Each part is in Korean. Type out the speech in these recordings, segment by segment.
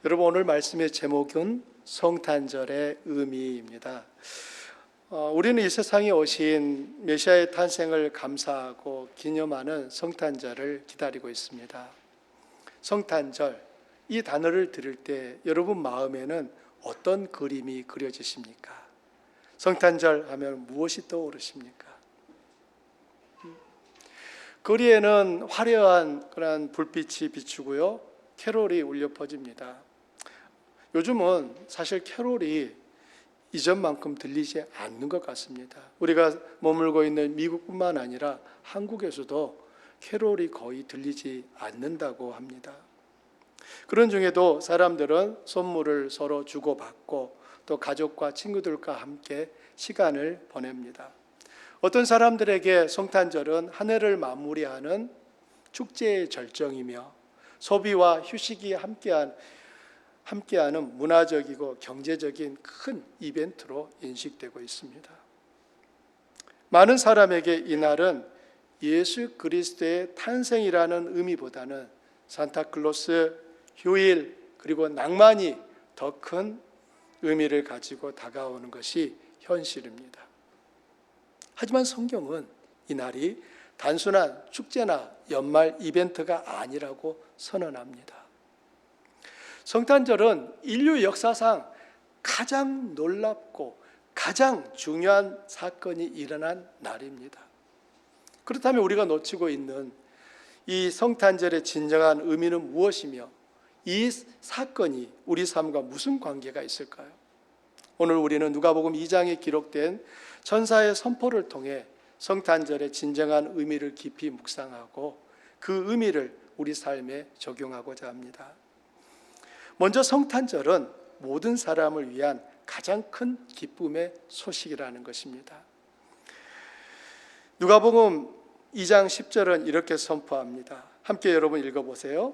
여러분, 오늘 말씀의 제목은 성탄절의 의미입니다. 우리는 이 세상에 오신 메시아의 탄생을 감사하고 기념하는 성탄절을 기다리고 있습니다. 성탄절, 이 단어를 들을 때 여러분 마음에는 어떤 그림이 그려지십니까? 성탄절 하면 무엇이 떠오르십니까? 거리에는 화려한 그런 불빛이 비추고요, 캐롤이 울려 퍼집니다. 요즘은 사실 캐롤이 이전만큼 들리지 않는 것 같습니다. 우리가 머물고 있는 미국뿐만 아니라 한국에서도 캐롤이 거의 들리지 않는다고 합니다. 그런 중에도 사람들은 선물을 서로 주고받고 또 가족과 친구들과 함께 시간을 보냅니다. 어떤 사람들에게 성탄절은 한 해를 마무리하는 축제의 절정이며 소비와 휴식이 함께하는 문화적이고 경제적인 큰 이벤트로 인식되고 있습니다. 많은 사람에게 이날은 예수 그리스도의 탄생이라는 의미보다는 산타클로스, 휴일, 그리고 낭만이 더 큰 의미를 가지고 다가오는 것이 현실입니다. 하지만 성경은 이날이 단순한 축제나 연말 이벤트가 아니라고 선언합니다. 성탄절은 인류 역사상 가장 놀랍고 가장 중요한 사건이 일어난 날입니다. 그렇다면 우리가 놓치고 있는 이 성탄절의 진정한 의미는 무엇이며 이 사건이 우리 삶과 무슨 관계가 있을까요? 오늘 우리는 누가복음 2장에 기록된 천사의 선포를 통해 성탄절의 진정한 의미를 깊이 묵상하고 그 의미를 우리 삶에 적용하고자 합니다. 먼저 성탄절은 모든 사람을 위한 가장 큰 기쁨의 소식이라는 것입니다. 누가복음 2장 10절은 이렇게 선포합니다. 함께 여러분 읽어보세요.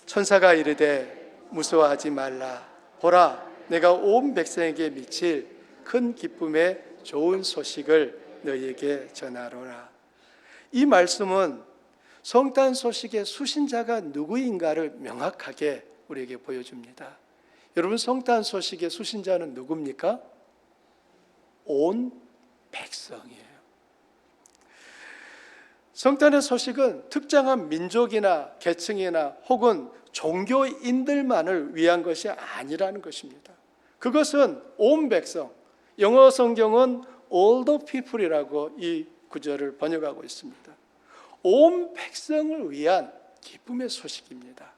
천사가 이르되 무서워하지 말라. 보라, 내가 온 백성에게 미칠 큰 기쁨의 좋은 소식을 너희에게 전하노라. 이 말씀은 성탄 소식의 수신자가 누구인가를 명확하게 우리에게 보여줍니다. 여러분, 성탄 소식의 수신자는 누굽니까? 온 백성이에요. 성탄의 소식은 특정한 민족이나 계층이나 혹은 종교인들만을 위한 것이 아니라는 것입니다. 그것은 온 백성, 영어 성경은 all the people이라고 이 구절을 번역하고 있습니다. 온 백성을 위한 기쁨의 소식입니다.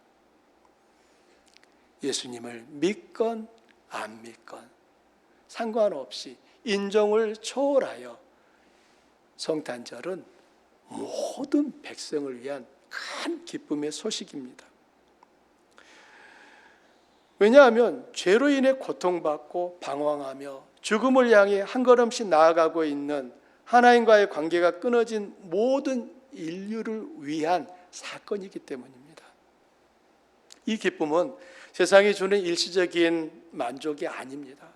예수님을 믿건 안 믿건 상관없이 인종을 초월하여 성탄절은 모든 백성을 위한 큰 기쁨의 소식입니다. 왜냐하면 죄로 인해 고통받고 방황하며 죽음을 향해 한 걸음씩 나아가고 있는 하나님과의 관계가 끊어진 모든 인류를 위한 사건이기 때문입니다. 이 기쁨은 세상이 주는 일시적인 만족이 아닙니다.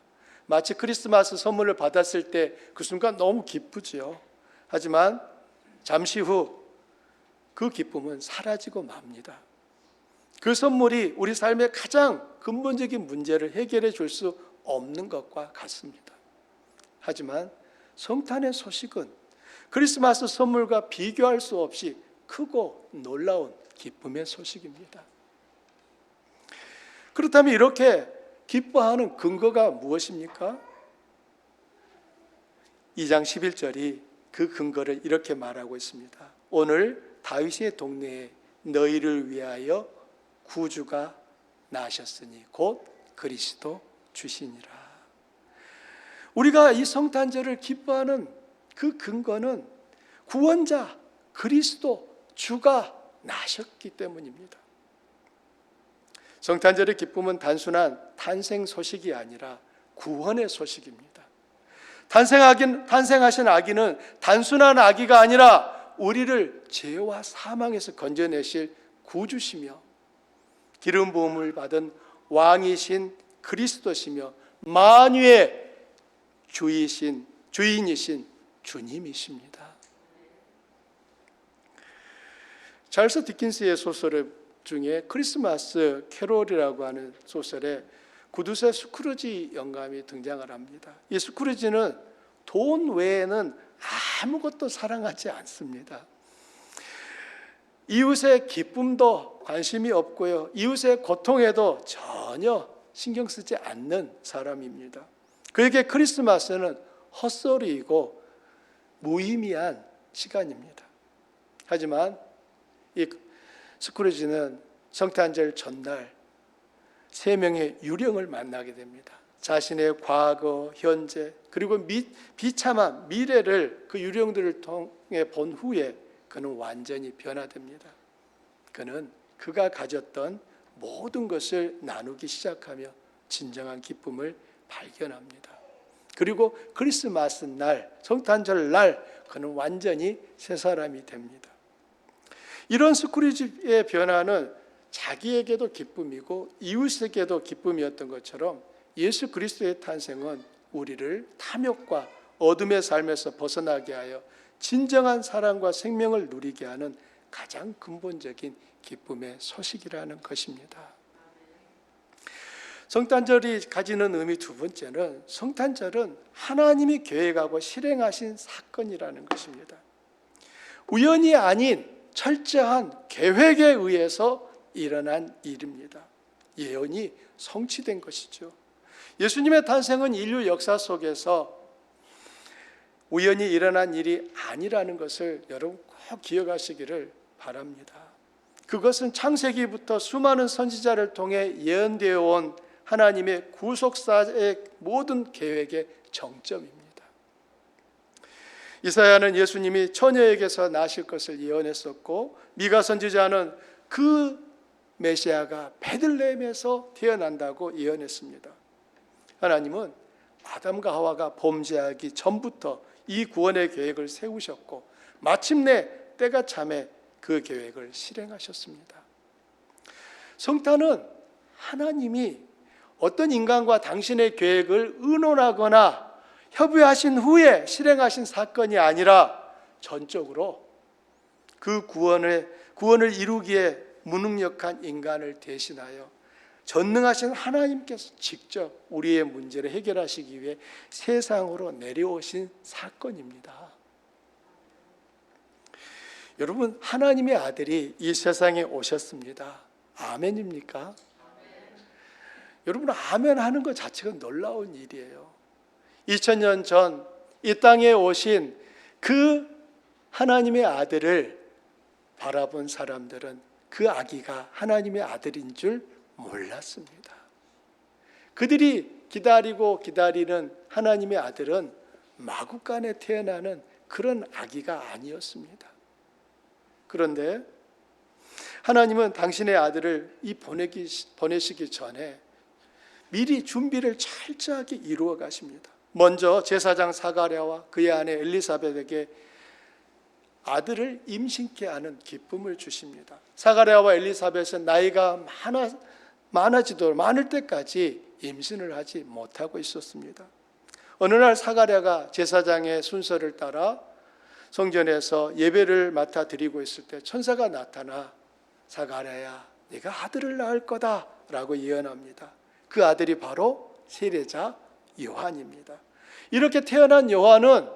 마치 크리스마스 선물을 받았을 때 그 순간 너무 기쁘죠. 하지만 잠시 후 그 기쁨은 사라지고 맙니다. 그 선물이 우리 삶의 가장 근본적인 문제를 해결해 줄 수 없는 것과 같습니다. 하지만 성탄의 소식은 크리스마스 선물과 비교할 수 없이 크고 놀라운 기쁨의 소식입니다. 그렇다면 이렇게 기뻐하는 근거가 무엇입니까? 2장 11절이 그 근거를 이렇게 말하고 있습니다. 오늘 다윗의 동네에 너희를 위하여 구주가 나셨으니 곧 그리스도 주시니라. 우리가 이 성탄절을 기뻐하는 그 근거는 구원자 그리스도 주가 나셨기 때문입니다. 성탄절의 기쁨은 단순한 탄생 소식이 아니라 구원의 소식입니다. 탄생하신 아기는 단순한 아기가 아니라 우리를 죄와 사망에서 건져내실 구주시며 기름 부음을 받은 왕이신 그리스도시며 만유의 주인이신 주님이십니다. 찰스 디킨스의 소설의 중에 크리스마스 캐롤이라고 하는 소설에 구두쇠 스크루지 영감이 등장을 합니다. 이 스크루지는 돈 외에는 아무것도 사랑하지 않습니다. 이웃의 기쁨도 관심이 없고요, 이웃의 고통에도 전혀 신경 쓰지 않는 사람입니다. 그에게 크리스마스는 헛소리이고 무의미한 시간입니다. 하지만 이 스크루지는 성탄절 전날 3명의 유령을 만나게 됩니다. 자신의 과거, 현재, 그리고 비참한 미래를 그 유령들을 통해 본 후에 그는 완전히 변화됩니다. 그는 그가 가졌던 모든 것을 나누기 시작하며 진정한 기쁨을 발견합니다. 그리고 크리스마스 날, 성탄절 날 그는 완전히 새 사람이 됩니다. 이런 스크루지의 변화는 자기에게도 기쁨이고 이웃에게도 기쁨이었던 것처럼 예수 그리스도의 탄생은 우리를 탐욕과 어둠의 삶에서 벗어나게 하여 진정한 사랑과 생명을 누리게 하는 가장 근본적인 기쁨의 소식이라는 것입니다. 성탄절이 가지는 의미 두 번째는, 성탄절은 하나님이 계획하고 실행하신 사건이라는 것입니다. 우연이 아닌 철저한 계획에 의해서 일어난 일입니다. 예언이 성취된 것이죠. 예수님의 탄생은 인류 역사 속에서 우연히 일어난 일이 아니라는 것을 여러분 꼭 기억하시기를 바랍니다. 그것은 창세기부터 수많은 선지자를 통해 예언되어 온 하나님의 구속사의 모든 계획의 정점입니다. 이사야는 예수님이 처녀에게서 나실 것을 예언했었고, 미가 선지자는 그 메시아가 베들레헴에서 태어난다고 예언했습니다. 하나님은 아담과 하와가 범죄하기 전부터 이 구원의 계획을 세우셨고, 마침내 때가 참에 그 계획을 실행하셨습니다. 성탄은 하나님이 어떤 인간과 당신의 계획을 의논하거나 협의하신 후에 실행하신 사건이 아니라 전적으로 그 구원을 이루기에 무능력한 인간을 대신하여 전능하신 하나님께서 직접 우리의 문제를 해결하시기 위해 세상으로 내려오신 사건입니다. 여러분, 하나님의 아들이 이 세상에 오셨습니다. 아멘입니까? 아멘. 여러분, 아멘 하는 것 자체가 놀라운 일이에요. 2000년 전 이 땅에 오신 그 하나님의 아들을 바라본 사람들은 그 아기가 하나님의 아들인 줄 몰랐습니다. 그들이 기다리고 기다리는 하나님의 아들은 마구간에 태어나는 그런 아기가 아니었습니다. 그런데 하나님은 당신의 아들을 보내시기 전에 미리 준비를 철저하게 이루어 가십니다. 먼저 제사장 사가랴와 그의 아내 엘리사벳에게 아들을 임신케 하는 기쁨을 주십니다. 사가랴와 엘리사벳은 나이가 많을 때까지 임신을 하지 못하고 있었습니다. 어느 날 사가랴가 제사장의 순서를 따라 성전에서 예배를 맡아 드리고 있을 때 천사가 나타나 사가랴야, 네가 아들을 낳을 거다 라고 예언합니다. 그 아들이 바로 세례자 요한입니다. 이렇게 태어난 요한은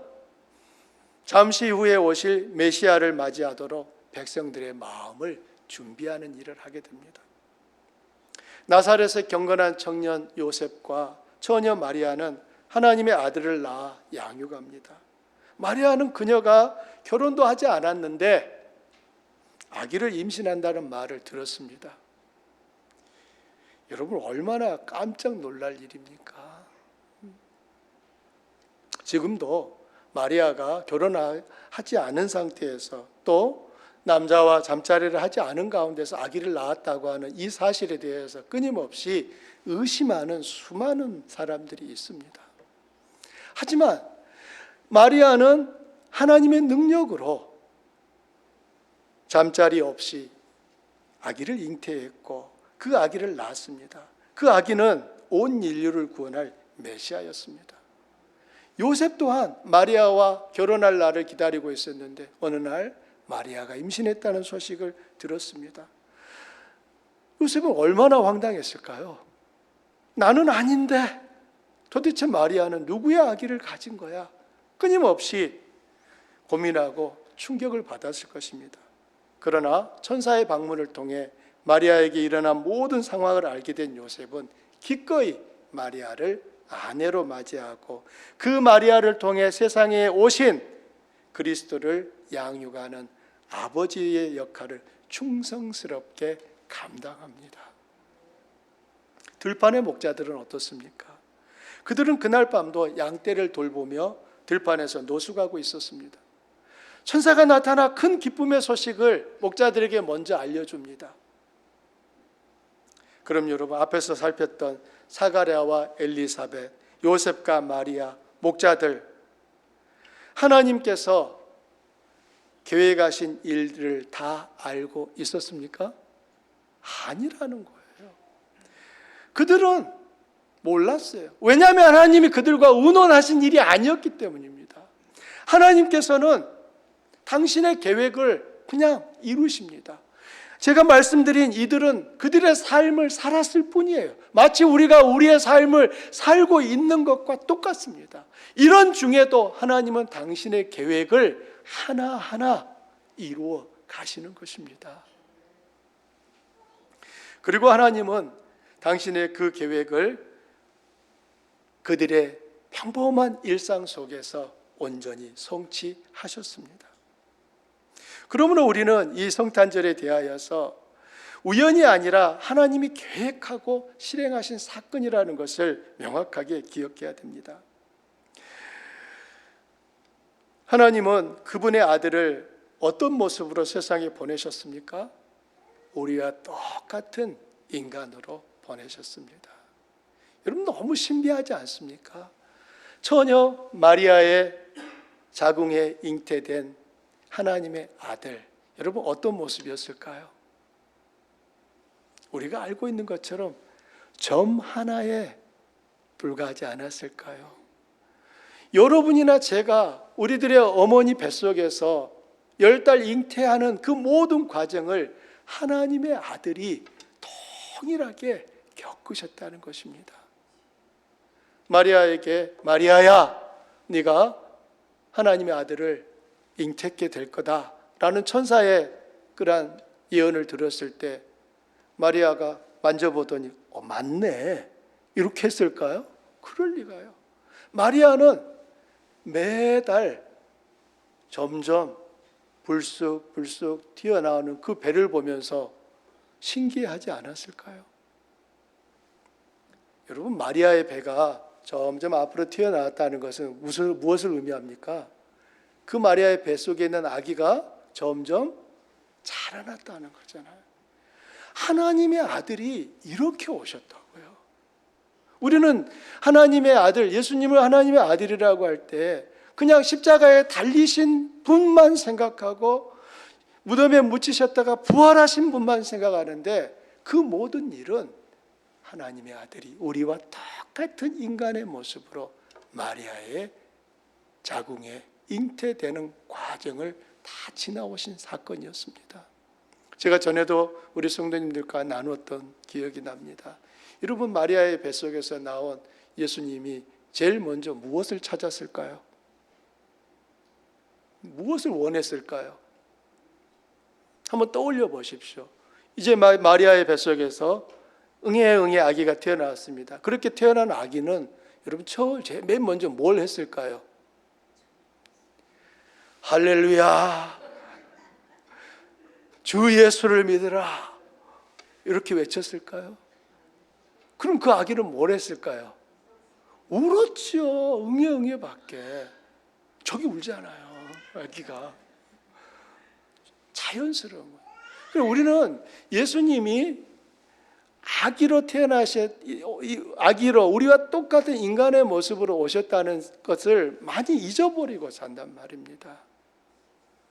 잠시 후에 오실 메시아를 맞이하도록 백성들의 마음을 준비하는 일을 하게 됩니다. 나사렛의 경건한 청년 요셉과 처녀 마리아는 하나님의 아들을 낳아 양육합니다. 마리아는 그녀가 결혼도 하지 않았는데 아기를 임신한다는 말을 들었습니다. 여러분, 얼마나 깜짝 놀랄 일입니까? 지금도 마리아가 결혼하지 않은 상태에서 또 남자와 잠자리를 하지 않은 가운데서 아기를 낳았다고 하는 이 사실에 대해서 끊임없이 의심하는 수많은 사람들이 있습니다. 하지만 마리아는 하나님의 능력으로 잠자리 없이 아기를 잉태했고 그 아기를 낳았습니다. 그 아기는 온 인류를 구원할 메시아였습니다. 요셉 또한 마리아와 결혼할 날을 기다리고 있었는데 어느 날 마리아가 임신했다는 소식을 들었습니다. 요셉은 얼마나 황당했을까요? 나는 아닌데 도대체 마리아는 누구의 아기를 가진 거야? 끊임없이 고민하고 충격을 받았을 것입니다. 그러나 천사의 방문을 통해 마리아에게 일어난 모든 상황을 알게 된 요셉은 기꺼이 마리아를 아내로 맞이하고 그 마리아를 통해 세상에 오신 그리스도를 양육하는 아버지의 역할을 충성스럽게 감당합니다. 들판의 목자들은 어떻습니까? 그들은 그날 밤도 양떼를 돌보며 들판에서 노숙하고 있었습니다. 천사가 나타나 큰 기쁨의 소식을 목자들에게 먼저 알려줍니다. 그럼 여러분, 앞에서 살폈던 사가랴와 엘리사벳, 요셉과 마리아, 목자들, 하나님께서 계획하신 일들을 다 알고 있었습니까? 아니라는 거예요. 그들은 몰랐어요. 왜냐하면 하나님이 그들과 의논하신 일이 아니었기 때문입니다. 하나님께서는 당신의 계획을 그냥 이루십니다. 제가 말씀드린 이들은 그들의 삶을 살았을 뿐이에요. 마치 우리가 우리의 삶을 살고 있는 것과 똑같습니다. 이런 중에도 하나님은 당신의 계획을 하나하나 이루어 가시는 것입니다. 그리고 하나님은 당신의 그 계획을 그들의 평범한 일상 속에서 온전히 성취하셨습니다. 그러므로 우리는 이 성탄절에 대하여서 우연이 아니라 하나님이 계획하고 실행하신 사건이라는 것을 명확하게 기억해야 됩니다. 하나님은 그분의 아들을 어떤 모습으로 세상에 보내셨습니까? 우리와 똑같은 인간으로 보내셨습니다. 여러분, 너무 신비하지 않습니까? 처녀 마리아의 자궁에 잉태된 하나님의 아들, 여러분 어떤 모습이었을까요? 우리가 알고 있는 것처럼 점 하나에 불과하지 않았을까요? 여러분이나 제가 우리들의 어머니 뱃속에서 10달 잉태하는 그 모든 과정을 하나님의 아들이 동일하게 겪으셨다는 것입니다. 마리아에게 마리아야, 네가 하나님의 아들을 잉태케 될 거다라는 천사의 그러한 예언을 들었을 때 마리아가 만져보더니 맞네, 이렇게 했을까요? 그럴 리가요. 마리아는 매달 점점 불쑥불쑥 튀어나오는 그 배를 보면서 신기하지 않았을까요? 여러분, 마리아의 배가 점점 앞으로 튀어나왔다는 것은 무엇을 의미합니까? 그 마리아의 뱃속에 있는 아기가 점점 자라났다는 거잖아요. 하나님의 아들이 이렇게 오셨다고요. 우리는 하나님의 아들, 예수님을 하나님의 아들이라고 할 때 그냥 십자가에 달리신 분만 생각하고 무덤에 묻히셨다가 부활하신 분만 생각하는데, 그 모든 일은 하나님의 아들이 우리와 똑같은 인간의 모습으로 마리아의 자궁에 잉태되는 과정을 다 지나오신 사건이었습니다. 제가 전에도 우리 성도님들과 나누었던 기억이 납니다. 여러분, 마리아의 뱃속에서 나온 예수님이 제일 먼저 무엇을 찾았을까요? 무엇을 원했을까요? 한번 떠올려 보십시오. 이제 마리아의 뱃속에서 응애 아기가 태어났습니다. 그렇게 태어난 아기는 여러분 맨 먼저 뭘 했을까요? 할렐루야, 주 예수를 믿으라, 이렇게 외쳤을까요? 그럼 그 아기는 뭘 했을까요? 울었죠. 응애 밖에. 저기 울잖아요, 아기가. 자연스러운 거예요. 그래서 우리는 예수님이 아기로 우리와 똑같은 인간의 모습으로 오셨다는 것을 많이 잊어버리고 산단 말입니다.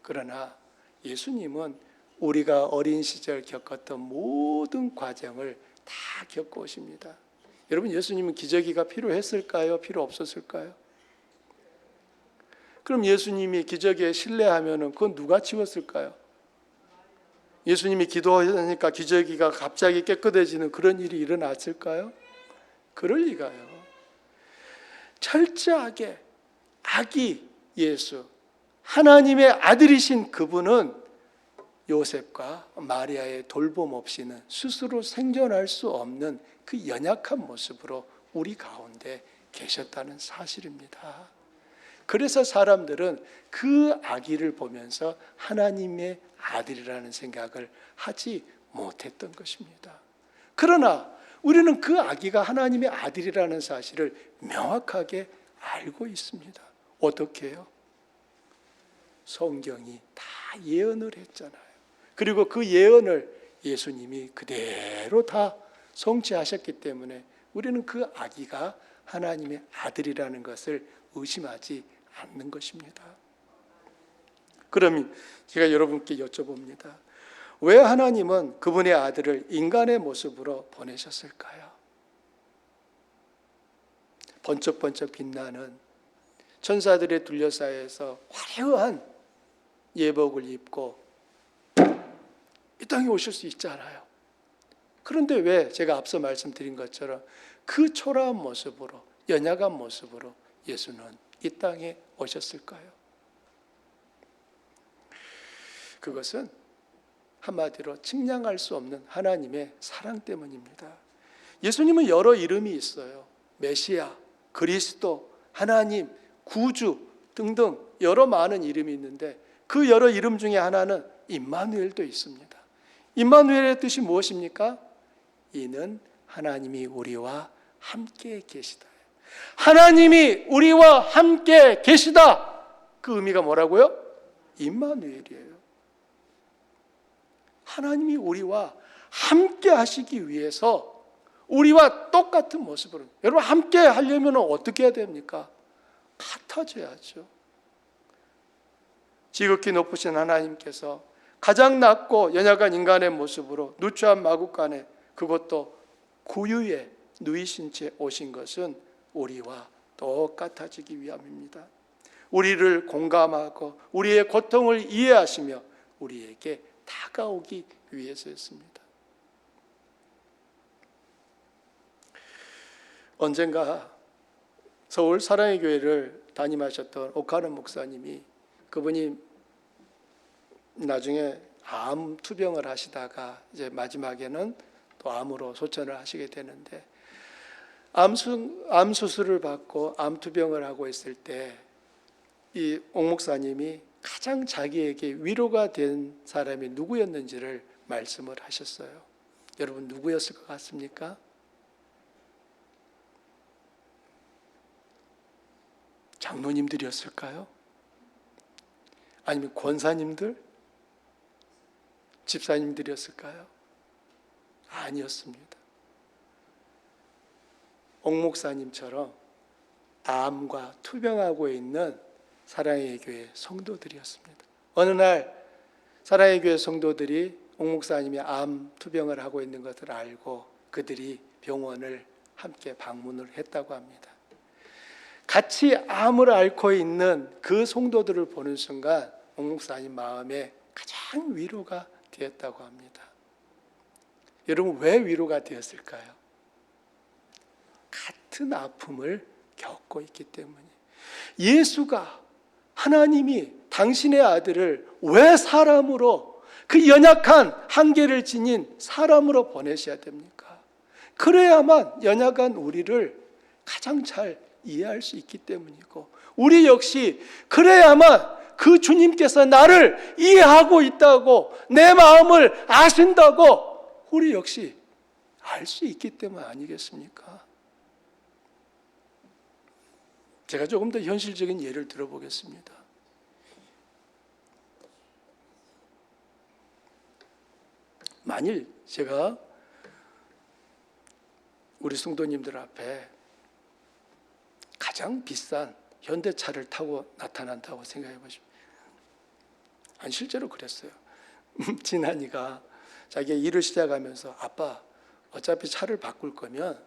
그러나 예수님은 우리가 어린 시절 겪었던 모든 과정을 다 겪고 오십니다. 여러분, 예수님은 기저귀가 필요했을까요? 필요 없었을까요? 그럼 예수님이 기저귀에 실례하면은 그건 누가 치웠을까요? 예수님이 기도하니까 기저귀가 갑자기 깨끗해지는 그런 일이 일어났을까요? 그럴 리가요. 철저하게 아기 예수, 하나님의 아들이신 그분은 요셉과 마리아의 돌봄 없이는 스스로 생존할 수 없는 그 연약한 모습으로 우리 가운데 계셨다는 사실입니다. 그래서 사람들은 그 아기를 보면서 하나님의 아들이라는 생각을 하지 못했던 것입니다. 그러나 우리는 그 아기가 하나님의 아들이라는 사실을 명확하게 알고 있습니다. 어떻게 해요? 성경이 다 예언을 했잖아요. 그리고 그 예언을 예수님이 그대로 다 성취하셨기 때문에 우리는 그 아기가 하나님의 아들이라는 것을 의심하지 않는 것입니다. 그럼 제가 여러분께 여쭤봅니다. 왜 하나님은 그분의 아들을 인간의 모습으로 보내셨을까요? 번쩍번쩍 빛나는 천사들의 둘러싸여서 화려한 예복을 입고 이 땅에 오실 수 있잖아요. 그런데 왜 제가 앞서 말씀드린 것처럼 그 초라한 모습으로, 연약한 모습으로 예수는 이 땅에 오셨을까요? 그것은 한마디로 측량할 수 없는 하나님의 사랑 때문입니다. 예수님은 여러 이름이 있어요. 메시아, 그리스도, 하나님, 구주 등등 여러 많은 이름이 있는데 그 여러 이름 중에 하나는 임마누엘도 있습니다. 임마누엘의 뜻이 무엇입니까? 이는 하나님이 우리와 함께 계시다. 하나님이 우리와 함께 계시다. 그 의미가 뭐라고요? 임마누엘이에요. 하나님이 우리와 함께 하시기 위해서 우리와 똑같은 모습으로, 여러분 함께 하려면 어떻게 해야 됩니까? 같아져야죠. 지극히 높으신 하나님께서 가장 낮고 연약한 인간의 모습으로 누추한 마구간에, 그것도 구유에 누이신 채 오신 것은 우리와 똑같아지기 위함입니다. 우리를 공감하고 우리의 고통을 이해하시며 우리에게 다가오기 위해서였습니다. 언젠가 서울 사랑의 교회를 담임하셨던 오카는 목사님이, 그분이 나중에 암 투병을 하시다가 이제 마지막에는 또 암으로 소천을 하시게 되는데, 암 수술을 받고 암 투병을 하고 있을 때 이 옥 목사님이 가장 자기에게 위로가 된 사람이 누구였는지를 말씀을 하셨어요. 여러분 누구였을 것 같습니까? 장로님들이었을까요? 아니면 권사님들? 집사님들이었을까요? 아니었습니다. 옥 목사님처럼 암과 투병하고 있는 사랑의 교회 성도들이었습니다. 어느 날 사랑의 교회 성도들이 옥 목사님이 암 투병을 하고 있는 것을 알고 그들이 병원을 함께 방문을 했다고 합니다. 같이 암을 앓고 있는 그 성도들을 보는 순간 옥 목사님 마음에 가장 위로가 되었다고 합니다. 여러분 왜 위로가 되었을까요? 같은 아픔을 겪고 있기 때문에. 예수가, 하나님이 당신의 아들을 왜 사람으로, 그 연약한 한계를 지닌 사람으로 보내셔야 됩니까? 그래야만 연약한 우리를 가장 잘 이해할 수 있기 때문이고, 우리 역시 그래야만 그 주님께서 나를 이해하고 있다고, 내 마음을 아신다고 우리 역시 알 수 있기 때문 아니겠습니까? 제가 조금 더 현실적인 예를 들어보겠습니다. 만일 제가 우리 성도님들 앞에 가장 비싼 현대차를 타고 나타난다고 생각해 보십시오. 아니 실제로 그랬어요. 진한이가 자기가 일을 시작하면서 아빠 어차피 차를 바꿀 거면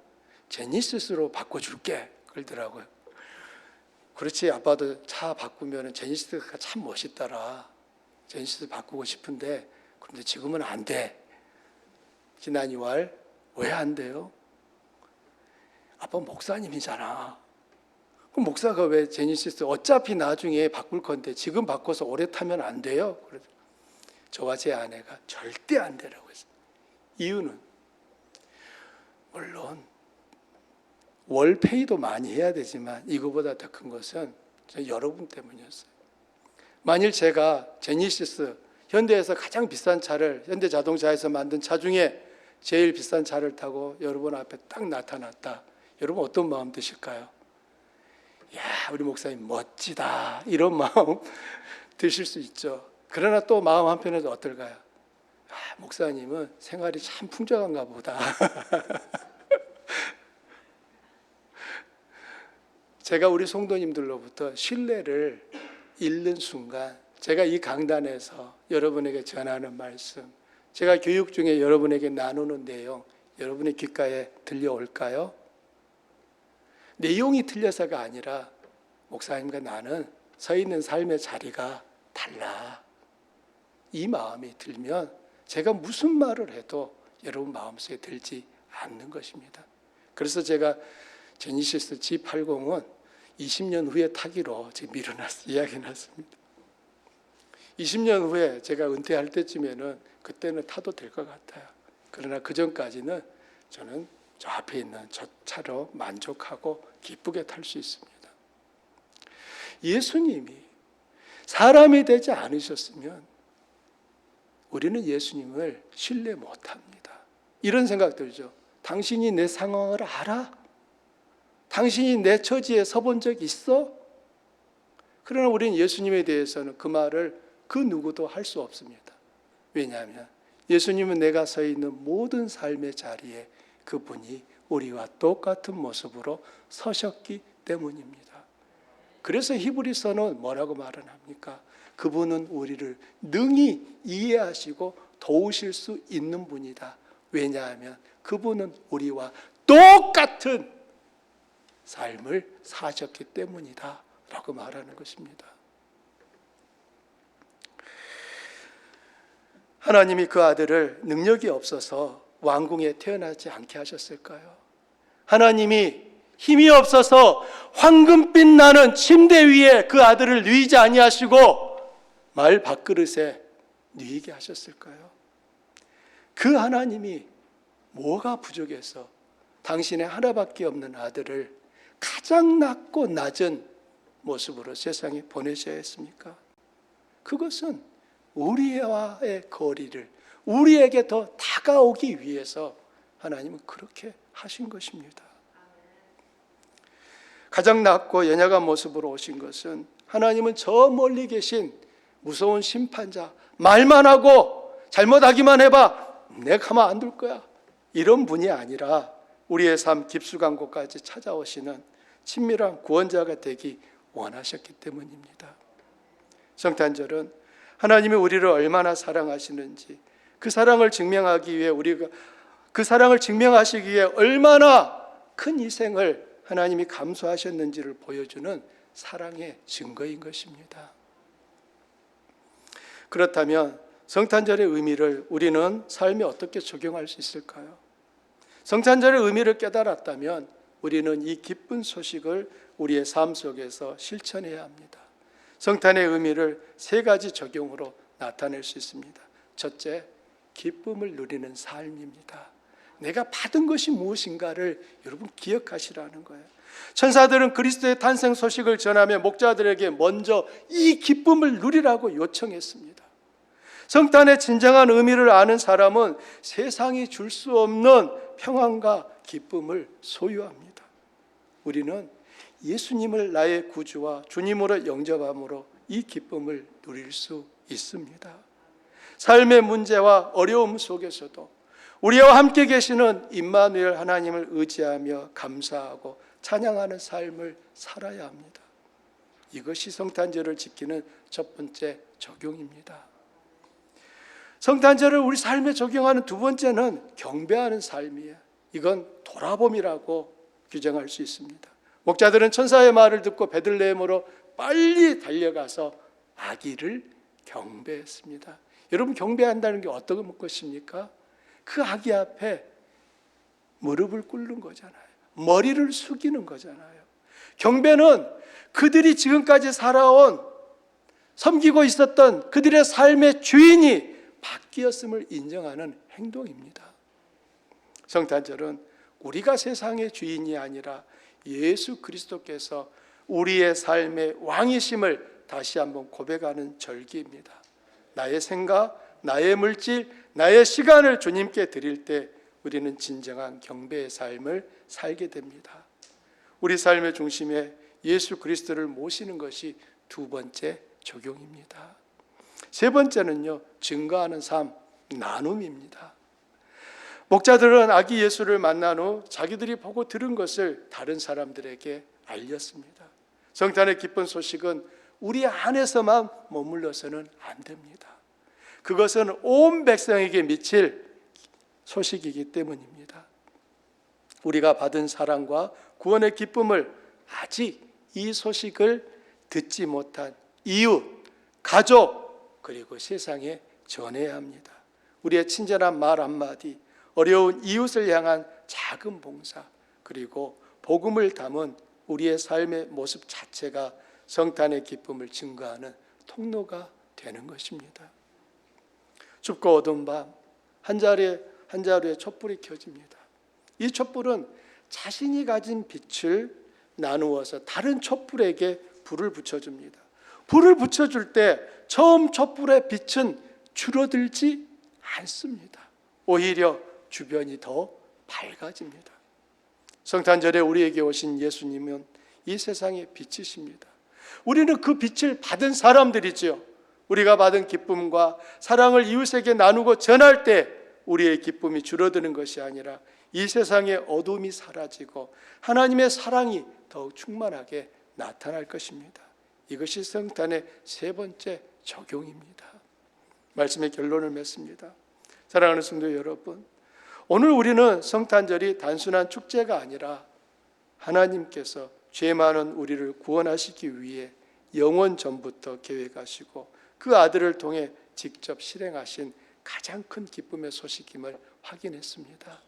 제니시스로 바꿔줄게 그러더라고요. 그렇지, 아빠도 차 바꾸면 제니시스가 참 멋있더라. 제니시스 바꾸고 싶은데 그런데 지금은 안 돼. 지난 2월 왜 안 돼요? 아빠 목사님이잖아. 그럼 목사가 왜 제니시스 어차피 나중에 바꿀 건데 지금 바꿔서 오래 타면 안 돼요? 그래서 저와 제 아내가 절대 안 되라고 했어요. 이유는 물론 월페이도 많이 해야 되지만 이거보다 더 큰 것은 여러분 때문이었어요. 만일 제가 제니시스 현대에서 가장 비싼 차를 현대자동차에서 만든 차 중에 제일 비싼 차를 타고 여러분 앞에 딱 나타났다. 여러분 어떤 마음 드실까요? 야, 우리 목사님 멋지다. 이런 마음 드실 수 있죠. 그러나 또 마음 한편에서 어떨까요? 아, 목사님은 생활이 참 풍족한가 보다. 제가 우리 성도님들로부터 신뢰를 잃는 순간 제가 이 강단에서 여러분에게 전하는 말씀, 제가 교육 중에 여러분에게 나누는 내용 여러분의 귓가에 들려올까요? 내용이 틀려서가 아니라 목사님과 나는 서 있는 삶의 자리가 달라. 이 마음이 들면 제가 무슨 말을 해도 여러분 마음속에 들지 않는 것입니다. 그래서 제가 제니시스 G80은 20년 후에 타기로 지금 이야기해놨습니다. 20년 후에 제가 은퇴할 때쯤에는 그때는 타도 될 것 같아요. 그러나 그 전까지는 저는 저 앞에 있는 저 차로 만족하고 기쁘게 탈 수 있습니다. 예수님이 사람이 되지 않으셨으면 우리는 예수님을 신뢰 못합니다. 이런 생각 들죠. 당신이 내 상황을 알아? 당신이 내 처지에 서본 적 있어? 그러나 우리는 예수님에 대해서는 그 말을 그 누구도 할 수 없습니다. 왜냐하면 예수님은 내가 서 있는 모든 삶의 자리에 그분이 우리와 똑같은 모습으로 서셨기 때문입니다. 그래서 히브리서는 뭐라고 말을 합니까? 그분은 우리를 능히 이해하시고 도우실 수 있는 분이다. 왜냐하면 그분은 우리와 똑같은 삶을 사셨기 때문이다 라고 말하는 것입니다. 하나님이 그 아들을 능력이 없어서 왕궁에 태어나지 않게 하셨을까요? 하나님이 힘이 없어서 황금빛 나는 침대 위에 그 아들을 누이지 아니하시고 말 밥그릇에 누이게 하셨을까요? 그 하나님이 뭐가 부족해서 당신의 하나밖에 없는 아들을 가장 낮고 낮은 모습으로 세상에 보내셔야 했습니까? 그것은 우리와의 거리를 우리에게 더 다가오기 위해서 하나님은 그렇게 하신 것입니다. 가장 낮고 연약한 모습으로 오신 것은 하나님은 저 멀리 계신 무서운 심판자, 말만 하고 잘못하기만 해봐 내가 가만 안 둘 거야 이런 분이 아니라 우리의 삶 깊숙한 곳까지 찾아오시는 친밀한 구원자가 되기 원하셨기 때문입니다. 성탄절은 하나님이 우리를 얼마나 사랑하시는지 그 사랑을 증명하기 위해 우리가 그 사랑을 증명하시기 위해 얼마나 큰 희생을 하나님이 감수하셨는지를 보여주는 사랑의 증거인 것입니다. 그렇다면 성탄절의 의미를 우리는 삶에 어떻게 적용할 수 있을까요? 성탄절의 의미를 깨달았다면 우리는 이 기쁜 소식을 우리의 삶 속에서 실천해야 합니다. 성탄의 의미를 세 가지 적용으로 나타낼 수 있습니다. 첫째, 기쁨을 누리는 삶입니다. 내가 받은 것이 무엇인가를 여러분 기억하시라는 거예요. 천사들은 그리스도의 탄생 소식을 전하며 목자들에게 먼저 이 기쁨을 누리라고 요청했습니다. 성탄의 진정한 의미를 아는 사람은 세상이 줄 수 없는 평안과 기쁨을 소유합니다. 우리는 예수님을 나의 구주와 주님으로 영접함으로 이 기쁨을 누릴 수 있습니다. 삶의 문제와 어려움 속에서도 우리와 함께 계시는 임마누엘 하나님을 의지하며 감사하고 찬양하는 삶을 살아야 합니다. 이것이 성탄절을 지키는 첫 번째 적용입니다. 성탄절을 우리 삶에 적용하는 두 번째는 경배하는 삶이에요. 이건 돌아봄이라고 규정할 수 있습니다. 목자들은 천사의 말을 듣고 베들레헴으로 빨리 달려가서 아기를 경배했습니다. 여러분, 경배한다는 게 어떤 것입니까? 그 아기 앞에 무릎을 꿇는 거잖아요. 머리를 숙이는 거잖아요. 경배는 그들이 지금까지 살아온, 섬기고 있었던 그들의 삶의 주인이 바뀌었음을 인정하는 행동입니다. 성탄절은 우리가 세상의 주인이 아니라 예수 그리스도께서 우리의 삶의 왕이심을 다시 한번 고백하는 절기입니다. 나의 생각, 나의 물질, 나의 시간을 주님께 드릴 때 우리는 진정한 경배의 삶을 살게 됩니다. 우리 삶의 중심에 예수 그리스도를 모시는 것이 두 번째 적용입니다. 세 번째는요, 증거하는 삶, 나눔입니다. 목자들은 아기 예수를 만난 후 자기들이 보고 들은 것을 다른 사람들에게 알렸습니다. 성탄의 기쁜 소식은 우리 안에서만 머물러서는 안 됩니다. 그것은 온 백성에게 미칠 소식이기 때문입니다. 우리가 받은 사랑과 구원의 기쁨을 아직 이 소식을 듣지 못한 이웃, 가족, 그리고 세상에 전해야 합니다. 우리의 친절한 말 한마디, 어려운 이웃을 향한 작은 봉사, 그리고 복음을 담은 우리의 삶의 모습 자체가 성탄의 기쁨을 증거하는 통로가 되는 것입니다. 춥고 어두운 밤, 한 자루에 촛불이 켜집니다. 이 촛불은 자신이 가진 빛을 나누어서 다른 촛불에게 불을 붙여줍니다. 불을 붙여줄 때 처음 촛불의 빛은 줄어들지 않습니다. 오히려 주변이 더 밝아집니다. 성탄절에 우리에게 오신 예수님은 이 세상의 빛이십니다. 우리는 그 빛을 받은 사람들이지요. 우리가 받은 기쁨과 사랑을 이웃에게 나누고 전할 때 우리의 기쁨이 줄어드는 것이 아니라 이 세상의 어둠이 사라지고 하나님의 사랑이 더욱 충만하게 나타날 것입니다. 이것이 성탄의 세 번째 적용입니다. 말씀의 결론을 맺습니다. 사랑하는 성도 여러분, 오늘 우리는 성탄절이 단순한 축제가 아니라 하나님께서 죄 많은 우리를 구원하시기 위해 영원 전부터 계획하시고 그 아들을 통해 직접 실행하신 가장 큰 기쁨의 소식임을 확인했습니다.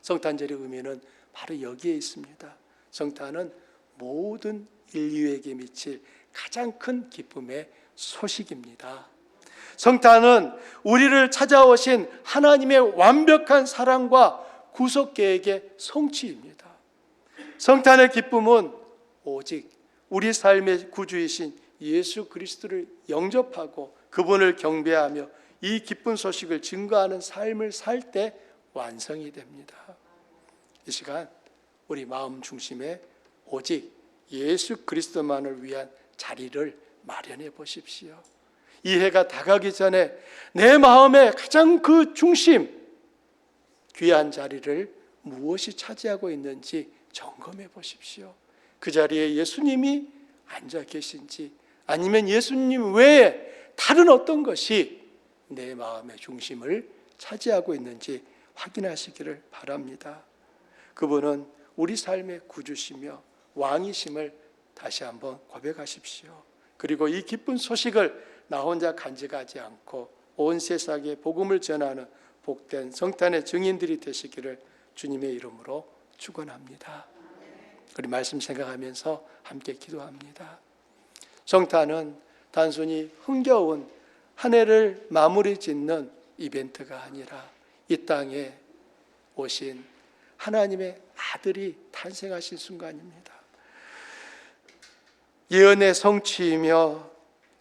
성탄절의 의미는 바로 여기에 있습니다. 성탄은 모든 인류에게 미칠 가장 큰 기쁨의 소식입니다. 성탄은 우리를 찾아오신 하나님의 완벽한 사랑과 구속 계획의 성취입니다. 성탄의 기쁨은 오직 우리 삶의 구주이신 예수 그리스도를 영접하고 그분을 경배하며 이 기쁜 소식을 증거하는 삶을 살 때 완성이 됩니다. 이 시간 우리 마음 중심에 오직 예수 그리스도만을 위한 자리를 마련해 보십시오. 이 해가 다가기 전에 내 마음의 가장 그 중심, 귀한 자리를 무엇이 차지하고 있는지 점검해 보십시오. 그 자리에 예수님이 앉아 계신지 아니면 예수님 외에 다른 어떤 것이 내 마음의 중심을 차지하고 있는지 확인하시기를 바랍니다. 그분은 우리 삶의 구주시며 왕이심을 다시 한번 고백하십시오. 그리고 이 기쁜 소식을 나 혼자 간직하지 않고 온 세상에 복음을 전하는 복된 성탄의 증인들이 되시기를 주님의 이름으로 축원합니다. 우리 말씀 생각하면서 함께 기도합니다. 성탄은 단순히 흥겨운 한 해를 마무리 짓는 이벤트가 아니라 이 땅에 오신 하나님의 아들이 탄생하신 순간입니다. 예언의 성취이며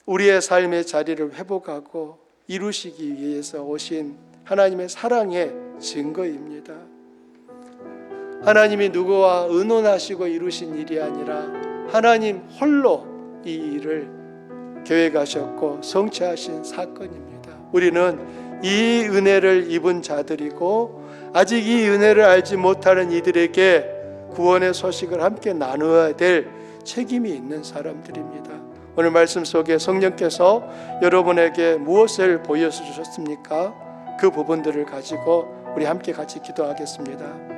우리의 삶의 자리를 회복하고 이루시기 위해서 오신 하나님의 사랑의 증거입니다. 하나님이 누구와 의논하시고 이루신 일이 아니라 하나님 홀로 이 일을 계획하셨고 성취하신 사건입니다. 우리는 이 은혜를 입은 자들이고 아직 이 은혜를 알지 못하는 이들에게 구원의 소식을 함께 나누어야 될 책임이 있는 사람들입니다. 오늘 말씀 속에 성령께서 여러분에게 무엇을 보여주셨습니까? 그 부분들을 가지고 우리 함께 같이 기도하겠습니다.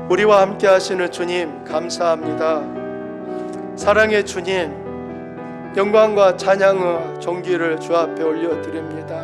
우리와 함께 하시는 주님 감사합니다. 사랑의 주님, 영광과 찬양과 존귀를 주 앞에 올려드립니다.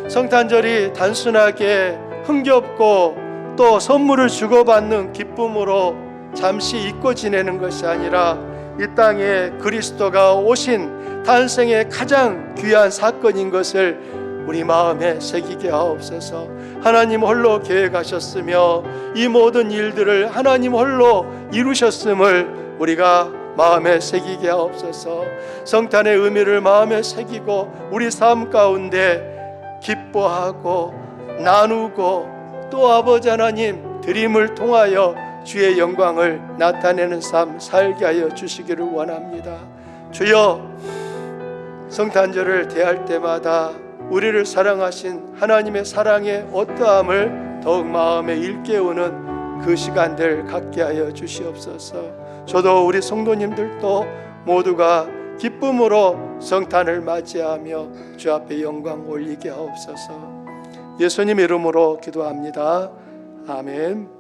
성탄절이 단순하게 흥겹고 또 선물을 주고받는 기쁨으로 잠시 잊고 지내는 것이 아니라 이 땅에 그리스도가 오신 탄생의 가장 귀한 사건인 것을 우리 마음에 새기게 하옵소서. 하나님 홀로 계획하셨으며 이 모든 일들을 하나님 홀로 이루셨음을 우리가 마음에 새기게 하옵소서. 성탄의 의미를 마음에 새기고 우리 삶 가운데 기뻐하고 나누고 또 아버지 하나님 드림을 통하여 주의 영광을 나타내는 삶 살게 하여 주시기를 원합니다. 주여, 성탄절을 대할 때마다 우리를 사랑하신 하나님의 사랑의 어떠함을 더욱 마음에 일깨우는 그 시간들 갖게 하여 주시옵소서. 저도 우리 성도님들도 모두가 기쁨으로 성탄을 맞이하며 주 앞에 영광 올리게 하옵소서. 예수님 이름으로 기도합니다. 아멘.